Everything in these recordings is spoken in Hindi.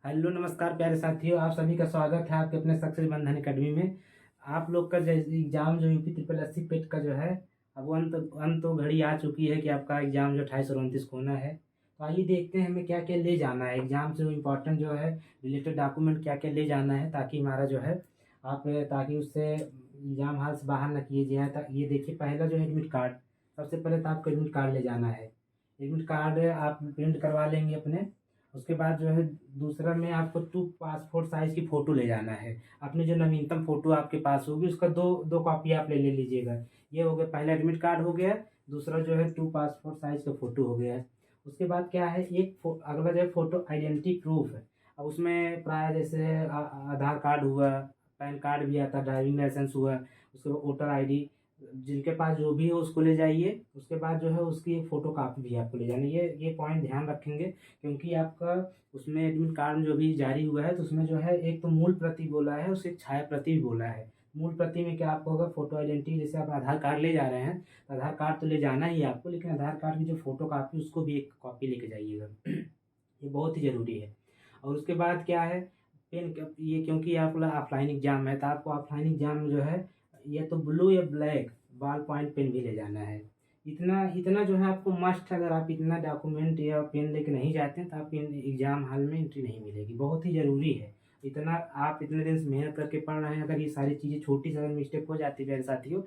हेलो नमस्कार प्यारे साथियों, आप सभी का स्वागत है आपके अपने सक्सेस बंधन अकेडमी में। आप लोग का एग्जाम जो यूपी ट्रिपल एस सी पेट का जो है, अब वो अंत तो घड़ी आ चुकी है कि आपका एग्जाम जो 28 और 29 को होना है। तो आइए देखते हैं हमें क्या क्या ले जाना है एग्जाम से, इम्पोर्टेंट जो है रिलेटेड डॉक्यूमेंट क्या क्या ले जाना है, ताकि हमारा जो है आप ताकि उससे एग्जाम हाल से बाहर न किए जाए। ये देखिए, पहला जो है एडमिट कार्ड। सबसे पहले तो आपको एडमिट कार्ड ले जाना है। एडमिट कार्ड आप प्रिंट करवा लेंगे अपने। उसके बाद जो है दूसरा में आपको 2 पासपोर्ट साइज की फ़ोटो ले जाना है। अपनी जो नवीनतम फ़ोटो आपके पास होगी उसका दो दो कॉपी आप ले लीजिएगा। ये हो गया, पहला एडमिट कार्ड हो गया। दूसरा जो है 2 पासपोर्ट साइज का फ़ोटो हो गया है। उसके बाद क्या है, अगला जो है फ़ोटो आइडेंटिटी प्रूफ है। अब उसमें प्राय जैसे आधार कार्ड हुआ, पैन कार्ड भी आता, ड्राइविंग लाइसेंस हुआ, उसके बाद वोटर आईडी, जिनके पास जो भी हो उसको ले जाइए। उसके बाद जो है उसकी एक फ़ोटो कापी भी आपको ले जानी है। ये पॉइंट ध्यान रखेंगे, क्योंकि आपका उसमें एडमिट कार्ड में जो भी जारी हुआ है तो उसमें जो है एक तो मूल प्रति बोला है, उसे छाया प्रति भी बोला है। मूल प्रति में क्या आपको होगा, फोटो आइडेंटिटी, जैसे आप आधार कार्ड ले जा रहे हैं तो आधार कार्ड तो ले जाना ही है आपको, लेकिन आधार कार्ड की जो फोटो कापी उसको भी एक कॉपी लेके जाइएगा। ये बहुत ही ज़रूरी है। और उसके बाद क्या है, ये क्योंकि आप ऑफलाइन एग्जाम है तो आपको ऑफलाइन एग्जाम में जो है या तो ब्लू या ब्लैक बॉल पॉइंट पेन भी ले जाना है। इतना इतना जो है आपको मस्ट, अगर आप इतना डॉक्यूमेंट या पेन लेके नहीं जाते हैं तो आप एग्ज़ाम हॉल में एंट्री नहीं मिलेगी। बहुत ही ज़रूरी है। इतना आप इतने दिन से मेहनत करके पढ़ रहे हैं, अगर ये सारी चीज़ें छोटी सी अगर मिस्टेक हो जाती है मेरे साथियों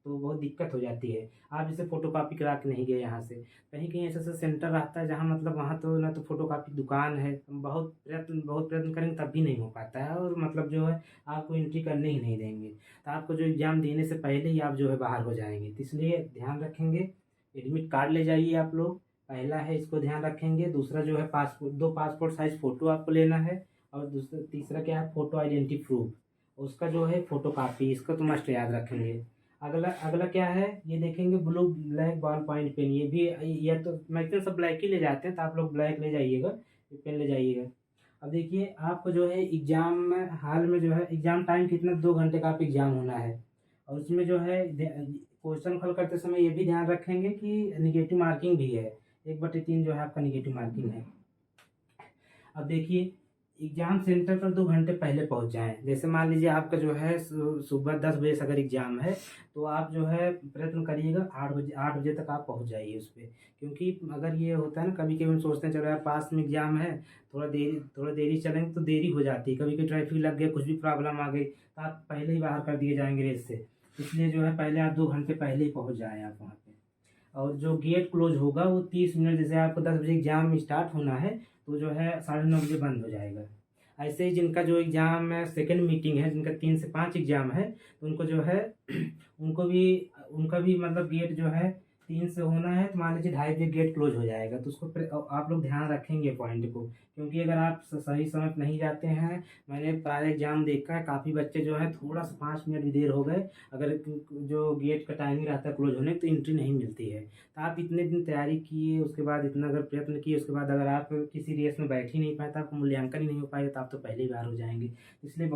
तो बहुत दिक्कत हो जाती है। आप जैसे फ़ोटोकॉपी करा के नहीं गए यहाँ से, कहीं कहीं ऐसा सेंटर रहता है जहाँ मतलब वहाँ तो ना तो फ़ोटोकॉपी दुकान है, हम बहुत प्रयत्न करेंगे तब भी नहीं हो पाता है, और मतलब जो है आपको एंट्री करने ही नहीं देंगे। तो आपको जो एग्ज़ाम देने से पहले ही आप जो है बाहर हो जाएंगे। तो इसलिए ध्यान रखेंगे, एडमिट कार्ड ले जाइए आप लोग। पहला है, इसको ध्यान रखेंगे। दूसरा जो है पासपोर्ट, 2 पासपोर्ट साइज फ़ोटो आपको लेना है। और दूसरा तीसरा क्या है, फ़ोटो आइडेंटिटी प्रूफ, उसका जो है फ़ोटो कापी, इसको तो मस्ट याद रखेंगे। अगला अगला क्या है, ये देखेंगे blue black ball point pen. ये भी, या तो मैक्सिमम सब ब्लैक ही ले जाते हैं तो आप लोग ब्लैक ले जाइएगा, ये पेन ले जाइएगा। अब देखिए, आपको जो है एग्ज़ाम में हाल में जो है एग्ज़ाम टाइम कितना, 2 घंटे का आप एग्ज़ाम होना है। और उसमें जो है क्वेश्चन हल करते समय ये भी ध्यान रखेंगे कि निगेटिव मार्किंग भी है। 1/3 जो है आपका निगेटिव मार्किंग है। अब देखिए, एग्ज़ाम सेंटर पर 2 घंटे पहले पहुंच जाएं। जैसे मान लीजिए आपका जो है सुबह 10 बजे से अगर एग्ज़ाम है तो आप जो है प्रयत्न करिएगा 8 बजे तक आप पहुंच जाइए उस पर। क्योंकि अगर ये होता है ना, कभी कभी हम सोचते हैं चलो यार पास में एग्ज़ाम है, थोड़ा देरी चलेंगे तो देरी हो जाती है। कभी कभी ट्रैफिक लग गया, कुछ भी प्रॉब्लम आ गई तो आप पहले ही बाहर कर दिए जाएंगे रेस से। इसलिए जो है पहले आप 2 घंटे पहले ही पहुँच जाएँ आप वहाँ पे। और जो गेट क्लोज होगा वो 30 मिनट, जैसे आपको 10 बजे एग्जाम स्टार्ट होना है तो जो है 9:30 बजे बंद हो जाएगा। ऐसे ही जिनका जो एग्जाम में सेकंड मीटिंग है, जिनका 3 से 5 एग्जाम है, तो उनको जो है उनका भी मतलब गेट जो है 3 से होना है तो मान लीजिए 2:30 बजे गेट क्लोज हो जाएगा। तो उसको आप लोग ध्यान रखेंगे पॉइंट को, क्योंकि अगर आप सही समय पर नहीं जाते हैं, मैंने प्राय एग्जाम देखा है काफ़ी बच्चे जो है थोड़ा सा 5 मिनट भी देर हो गए, अगर जो गेट का टाइमिंग रहता है क्लोज होने तो एंट्री नहीं मिलती है। तो आप इतने दिन तैयारी किए, उसके बाद इतना अगर प्रयत्न किए, उसके बाद अगर आप किसी रेस में बैठ ही नहीं पाए तो आपको मूल्यांकन ही नहीं हो पाएगा, तो आप तो पहले ही बाहर हो जाएंगे। इसलिए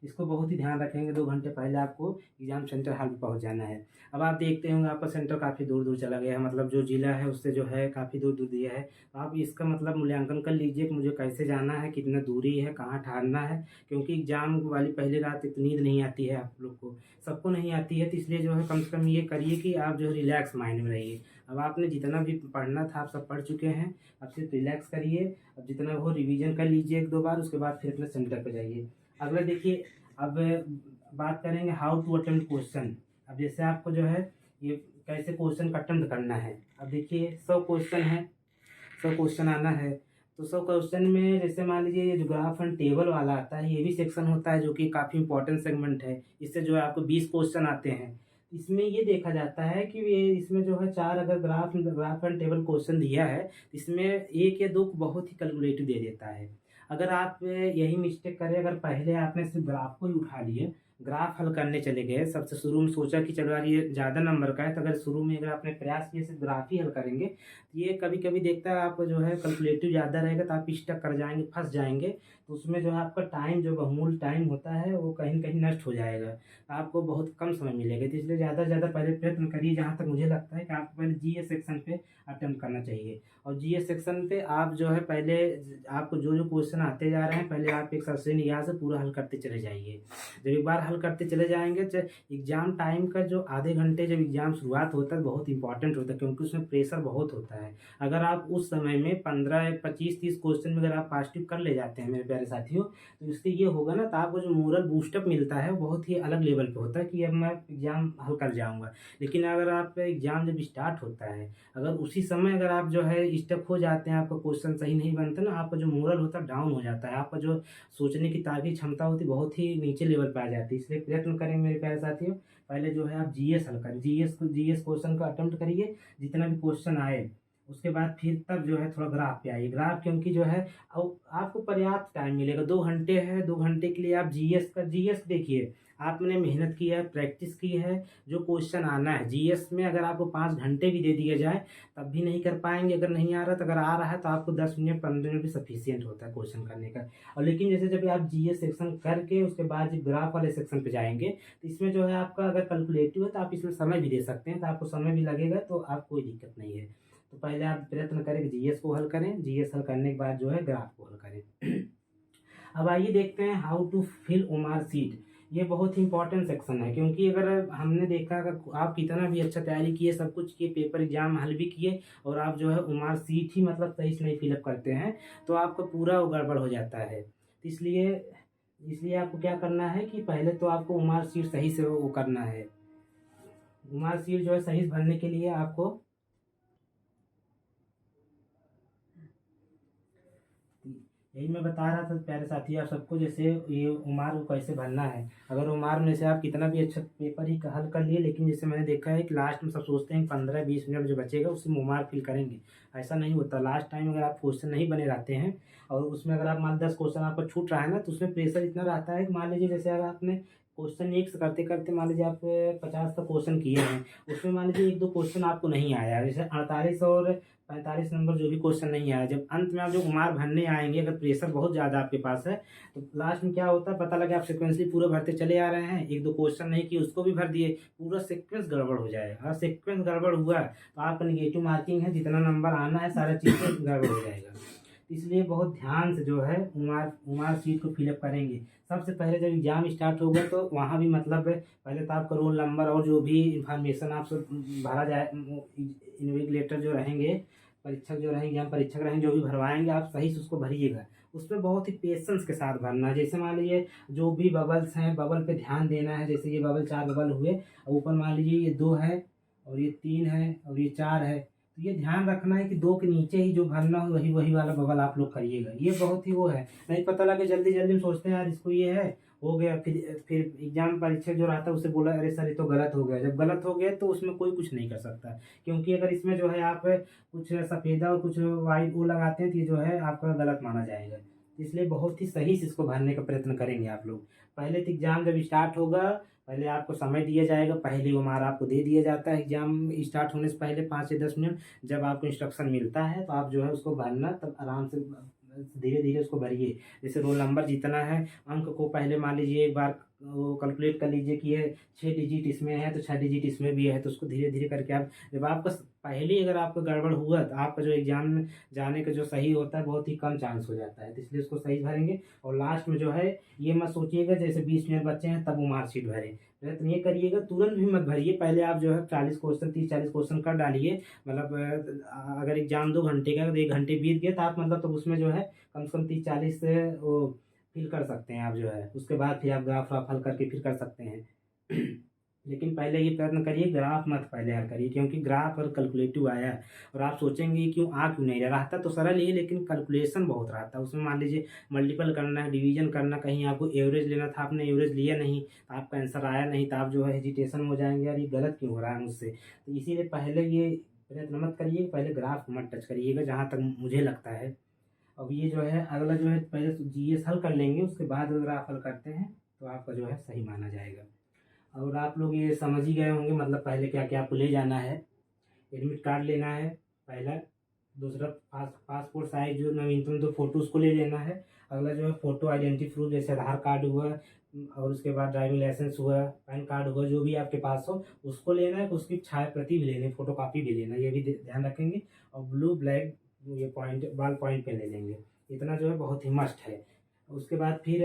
इसको बहुत ही ध्यान रखेंगे। 2 घंटे पहले आपको एग्जाम सेंटर हॉल पर पहुँच जाना है। अब आप देखते होंगे आपका सेंटर काफ़ी दूर दूर चला गया है, मतलब जो जिला है उससे जो है काफ़ी दूर दूर दिया है। तो आप इसका मतलब मूल्यांकन कर लीजिए कि मुझे कैसे जाना है, कितना दूरी है, कहाँ ठहरना है। क्योंकि एग्जाम वाली पहली रात इतनी नींद नहीं आती है आप लोग को, सबको नहीं आती है। तो इसलिए जो है कम से कम ये करिए कि आप जो है रिलैक्स माइंड में रहिए। अब आपने जितना भी पढ़ना था आप सब पढ़ चुके हैं, अब सिर्फ रिलैक्स करिए। अब जितना हो रिवीजन कर लीजिए 1-2 बार, उसके बाद फिर अपने सेंटर पर जाइए। अगला देखिए, अब बात करेंगे हाउ टू अटेम्प्ट क्वेश्चन। अब जैसे आपको जो है ये कैसे क्वेश्चन का अटेम्प्ट करना है। अब देखिए 100 क्वेश्चन है, 100 क्वेश्चन आना है। तो 100 क्वेश्चन में जैसे मान लीजिए ये जो ग्राफ एंड टेबल वाला आता है, ये भी सेक्शन होता है जो कि काफ़ी इंपॉर्टेंट सेगमेंट है। इससे जो है आपको 20 क्वेश्चन आते हैं। इसमें ये देखा जाता है कि ये इसमें जो है 4 अगर ग्राफ एंड टेबल क्वेश्चन दिया है, इसमें 1 या 2 बहुत ही कैलकुलेटिव दे देता है। अगर आप यही मिस्टेक करें, अगर पहले आपने सिर्फ ग्राफ को ही उठा लिए, ग्राफ हल करने चले गए, सबसे शुरू में सोचा कि चलो यार ये ज़्यादा नंबर का है, तो अगर शुरू में अगर आपने प्रयास किए सिर्फ ग्राफ ही हल करेंगे, ये कभी कभी देखता है आप जो है कैलकुलेटिव ज़्यादा रहेगा तो आप स्टक कर जाएंगे, फंस जाएंगे। तो उसमें जो है आपका टाइम, जो बहुमूल्य टाइम होता है, वो कहीं न कहीं नष्ट हो जाएगा। आपको बहुत कम समय मिलेगा, तो इसलिए ज़्यादा से ज़्यादा पहले प्रयत्न करिए, जहाँ तक मुझे लगता है कि आपको पहले जीएस सेक्शन पे अटेम्प्ट करना चाहिए। और जीएस सेक्शन पे आप जो है पहले आपको जो-जो क्वेश्चन आते जा रहे हैं, पहले आप एक सरसरी निगाह से पूरा हल करते चले जाइए। जब एक बार हल करते चले जाएँगे, एग्ज़ाम टाइम का जो आधे घंटे जब एग्ज़ाम शुरुआत होता है, बहुत इंपॉर्टेंट होता है, क्योंकि उसमें प्रेशर बहुत होता है। अगर आप उस समय में 15, 25, 30 क्वेश्चन में अगर आप पॉज़िटिव कर ले जाते हैं मेरे प्यारे साथियों, तो इससे ये होगा ना, तो आपको जो मोरल बूस्टअप मिलता है, वो बहुत ही अलग लेवल पे होता है कि अब मैं एग्ज़ाम हल कर जाऊँगा। लेकिन अगर आपका एग्ज़ाम जब स्टार्ट होता है, अगर उसी समय अगर आप जो है स्टक हो जाते हैं, आपका क्वेश्चन सही नहीं बनता ना, आपका जो मोरल होता है डाउन हो जाता है, आपका जो सोचने की तार्किक क्षमता होती है बहुत ही नीचे लेवल पे आ जाती है। इसलिए प्रयत्न करें मेरे प्यारे साथियों, पहले जो है आप जीएस हल करें, जीएस क्वेश्चन का अटेम्प्ट करिए, जितना भी क्वेश्चन आए। उसके बाद फिर तब जो है थोड़ा ग्राफ पे आइए। ग्राफ क्योंकि जो है आपको पर्याप्त टाइम मिलेगा, 2 घंटे है, 2 घंटे के लिए आप जीएस देखिए, आपने मेहनत की है, प्रैक्टिस की है, जो क्वेश्चन आना है जीएस में, अगर आपको 5 घंटे भी दे दिए जाए, तब भी नहीं कर पाएँगे। अगर नहीं आ रहा, तो अगर आ रहा है तो आपको 10 मिनट, 15 मिनट भी सफिशिएंट होता है क्वेश्चन करने का। और लेकिन जैसे जब आप जीएस सेक्शन करके उसके बाद जब ग्राफ वाले सेक्शन पे जाएँगे, तो इसमें जो है आपका अगर कैलकुलेटिव है, तो आप इसमें समय भी दे सकते हैं, तो आपको समय भी लगेगा, तो आप कोई दिक्कत नहीं है। तो पहले आप प्रयत्न करें कि जीएस को हल करें, जीएस हल करने के बाद जो है ग्राफ को हल करें। अब आइए देखते हैं how to fill OMR sheet. ये बहुत ही इंपॉर्टेंट सेक्शन है, क्योंकि अगर हमने देखा, अगर आप कितना भी अच्छा तैयारी किए, सब कुछ किए, पेपर एग्जाम हल भी किए, और आप जो है ओमार सीट ही मतलब सही से नहीं फिलअप करते हैं, तो आपका पूरा वो गड़बड़ हो जाता है। तो इसलिए इसलिए आपको क्या करना है कि पहले तो आपको ओमार सीट सही से वो करना है। ओमार सीट जो है सही से भरने के लिए आपको यही मैं बता रहा था प्यारे साथी आप सबको, जैसे ये उमार को कैसे भरना है। अगर उमार में से आप कितना भी अच्छा पेपर ही हल कर लिए, लेकिन जैसे मैंने देखा है कि लास्ट में सब सोचते हैं 15-20 मिनट जो बचेगा उसमें उमार फिल करेंगे। ऐसा नहीं होता। लास्ट टाइम अगर आप क्वेश्चन नहीं बने रहते हैं, और उसमें अगर आप मान 10 क्वेश्चन आपका छूट रहा है ना, तो उसमें प्रेशर इतना रहता है कि मान लीजिए जैसे अगर आपने क्वेश्चन एक से करते करते मान लीजिए आप 50 का क्वेश्चन किए हैं, उसमें मान लीजिए 1-2 क्वेश्चन आपको नहीं आया, जैसे 48 और 45 नंबर जो भी क्वेश्चन नहीं आया, जब अंत में आप जो उमार भरने आएंगे, अगर प्रेशर बहुत ज़्यादा आपके पास है, तो लास्ट में क्या होता है पता लगे, आप सिक्वेंसली पूरा भरते चले आ रहे हैं, 1-2 क्वेश्चन नहीं किए उसको भी भर दिए, पूरा सीक्वेंस गड़बड़ हो जाएगा। अगर सीक्वेंस गड़बड़ हुआ तो आपका निगेटिव मार्किंग है, जितना नंबर आना है सारा चीज़ गड़बड़ हो जाएगा। इसलिए बहुत ध्यान से जो है उमार उमार सीट को फिलअप करेंगे। सबसे पहले जब एग्ज़ाम स्टार्ट होगा, तो वहाँ भी मतलब पहले तो आपका रोल नंबर और जो भी इंफॉर्मेशन आपसे भरा जाए, इन्विजिलेटर जो रहेंगे, परीक्षक जो रहेंगे, एग्जाम परीक्षक रहेंगे, जो भी भरवाएंगे, आप सही से उसको भरिएगा। उसमें बहुत ही पेशेंस के साथ भरना है। जैसे मान लीजिए जो भी बबल्स हैं, बबल पे ध्यान देना है। जैसे ये बबल 4 बबल हुए, और ऊपर मान लीजिए ये 2 है, और ये 3 है, और ये 4 है, तो ये ध्यान रखना है कि 2 के नीचे ही जो भरना हो, वही वही वाला बबल आप लोग करिएगा। ये बहुत ही वो है, नहीं पता लगे जल्दी जल्दी में सोचते हैं यार इसको ये है, हो गया, फिर एग्जाम परीक्षक जो रहता है उसे बोला अरे सर ये तो गलत हो गया। जब गलत हो गया तो उसमें कोई कुछ नहीं कर सकता, क्योंकि अगर इसमें जो है आप कुछ सफ़ेदा और कुछ वाइट वो लगाते हैं, तो ये जो है आपका गलत माना जाएगा। इसलिए बहुत ही सही से इसको भरने का प्रयत्न करेंगे आप लोग। पहले तो एग्ज़ाम जब स्टार्ट होगा, पहले आपको समय दिया जाएगा, पहले उमार आपको दे दिया जाता है एग्ज़ाम स्टार्ट होने से पहले 5 से 10 मिनट। जब आपको इंस्ट्रक्शन मिलता है, तो आप जो है उसको भरना, तब आराम से धीरे धीरे उसको भरिए। जैसे रोल नंबर जितना है, अंक को पहले मान लीजिए एक बार वो कैलकुलेट कर लीजिए कि ये 6 डिजिट इसमें है, तो 6 डिजिट इसमें भी है, तो उसको धीरे धीरे करके आप, जब आपका पहले ही अगर आपका गड़बड़ हुआ, तो आपका जो एग्जाम में जाने का जो सही होता है बहुत ही कम चांस हो जाता है। तो इसलिए उसको सही भरेंगे। और लास्ट में जो है ये मत सोचिएगा जैसे 20 मिनट बच्चे हैं तब वो मार्कशीट भरें, प्रयत्न ये करिएगा तुरंत भी मत भरिए। पहले आप जो है 40 क्वेश्चन, 30-40 क्वेश्चन कर डालिए। मतलब अगर एग्जाम 2 घंटे का, अगर 1 घंटे बीत गए, तो आप मतलब तो उसमें जो है कम से कम 30-40 से वो फिल कर सकते हैं आप जो है। उसके बाद फिर आप ग्राफ वाफ हल करके फिर कर सकते हैं। लेकिन पहले ये प्रयत्न करिए ग्राफ मत पहले हल करिए, क्योंकि ग्राफ और कैलकुलेटिव आया है, और आप सोचेंगे क्यों नहीं रहा। रहता तो सरल ही है, लेकिन कैलकुलेशन बहुत रहता है उसमें। मान लीजिए मल्टीपल करना है, डिवीजन करना, कहीं आपको एवरेज लेना था, आपने एवरेज लिया नहीं, तो आपका आंसर आया नहीं, तो आप जो है हेजिटेशन में हो जाएंगे, यार ये गलत क्यों हो रहा है मुझसे। तो इसीलिए पहले ये प्रयत्न मत करिए, पहले ग्राफ मत टच करिएगा, जहाँ तक मुझे लगता है। अब ये जो है अगला जो है, पहले जीएस हल कर लेंगे, उसके बाद अगर आप हल करते हैं तो आपका जो है सही माना जाएगा। और आप लोग ये समझ ही गए होंगे, मतलब पहले क्या क्या आपको ले जाना है। एडमिट कार्ड लेना है पहला, दूसरा पासपोर्ट साइज जो नवीनतम 2 फोटो उसको ले लेना है। अगला जो है फ़ोटो आइडेंटिटी प्रूफ, जैसे आधार कार्ड हुआ और उसके बाद ड्राइविंग लाइसेंस हुआ, पैन कार्ड हुआ, जो भी आपके पास हो उसको लेना है। उसकी छाया प्रति भी लेनी है, फ़ोटोकॉपी भी लेना है, ये भी ध्यान रखेंगे। और ब्लू ब्लैक ये पॉइंट बाल पॉइंट पे ले लेंगे। इतना जो है बहुत ही मस्ट है। उसके बाद फिर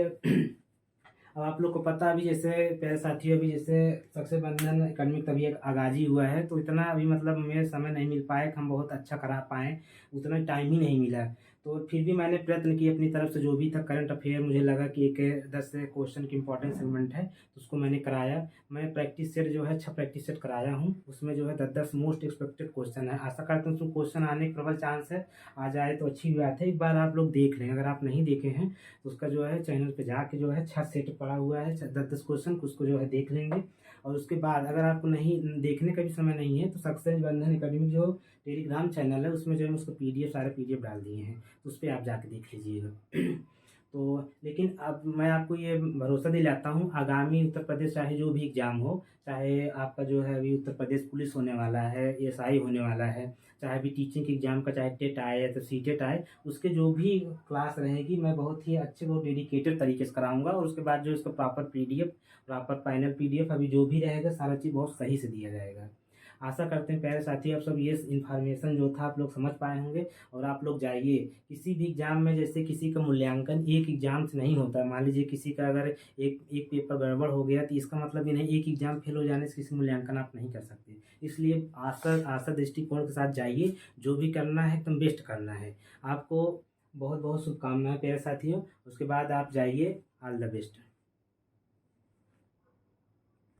अब आप लोग को पता अभी जैसे प्यारे साथियों, अभी जैसे रक्षाबंधन एकेडमिक तभी एक आगाज ही हुआ है, तो इतना अभी मतलब हमें समय नहीं मिल पाया कि हम बहुत अच्छा करा पाएँ, उतना टाइम ही नहीं मिला। तो फिर भी मैंने प्रयत्न किए अपनी तरफ से, जो भी था करंट अफेयर मुझे लगा कि एक 10 क्वेश्चन की इंपॉर्टेंट सेगमेंट है, तो उसको मैंने कराया। मैं प्रैक्टिस सेट जो है 6 प्रैक्टिस सेट कराया हूँ, उसमें जो है 10-10 मोस्ट एक्सपेक्टेड क्वेश्चन है। आशा करता हूँ उसमें क्वेश्चन आने के प्रबल चांस है, आ जाए तो अच्छी बात है। एक बार आप लोग देख लें, अगर आप नहीं देखे हैं तो उसका जो है चैनल पे जाके जो है 6 सेट पड़ा हुआ है 10-10 क्वेश्चन, उसको जो है देख लेंगे। और उसके बाद अगर आपको नहीं देखने का भी समय नहीं है तो सक्सेस बंधन एकेडमी जो टेलीग्राम चैनल है उसमें जो है उसको सारे पीडीएफ डाल दिए हैं, तो उस पर आप जाके देख लीजिएगा। तो लेकिन अब मैं आपको ये भरोसा दिलाता हूँ, आगामी उत्तर प्रदेश चाहे जो भी एग्ज़ाम हो, चाहे आपका जो है अभी उत्तर प्रदेश पुलिस होने वाला है, एएसआई होने वाला है, चाहे अभी टीचिंग के एग्ज़ाम का चाहे टेट आए या तो सीटेट आए, उसके जो भी क्लास रहेगी मैं बहुत ही अच्छे बहुत डेडिकेटेड तरीके से कराऊंगा। और उसके बाद जो इसका proper PDF, proper final PDF अभी जो भी रहेगा सारा चीज़ बहुत सही से दिया जाएगा। आशा करते हैं प्यारे साथी आप सब ये इन्फॉर्मेशन जो था आप लोग समझ पाए होंगे। और आप लोग जाइए किसी भी एग्ज़ाम में, जैसे किसी का मूल्यांकन एक एग्ज़ाम से नहीं होता। मान लीजिए किसी का अगर एक पेपर गड़बड़ हो गया तो इसका मतलब ये नहीं एक एग्ज़ाम फेल हो जाने से किसी मूल्यांकन आप नहीं कर सकते। इसलिए आशा दृष्टिकोण के साथ जाइए, जो भी करना है एकदम बेस्ट करना है। आपको बहुत बहुत शुभकामनाएं प्यारे साथियों। उसके बाद आप जाइए, ऑल द बेस्ट।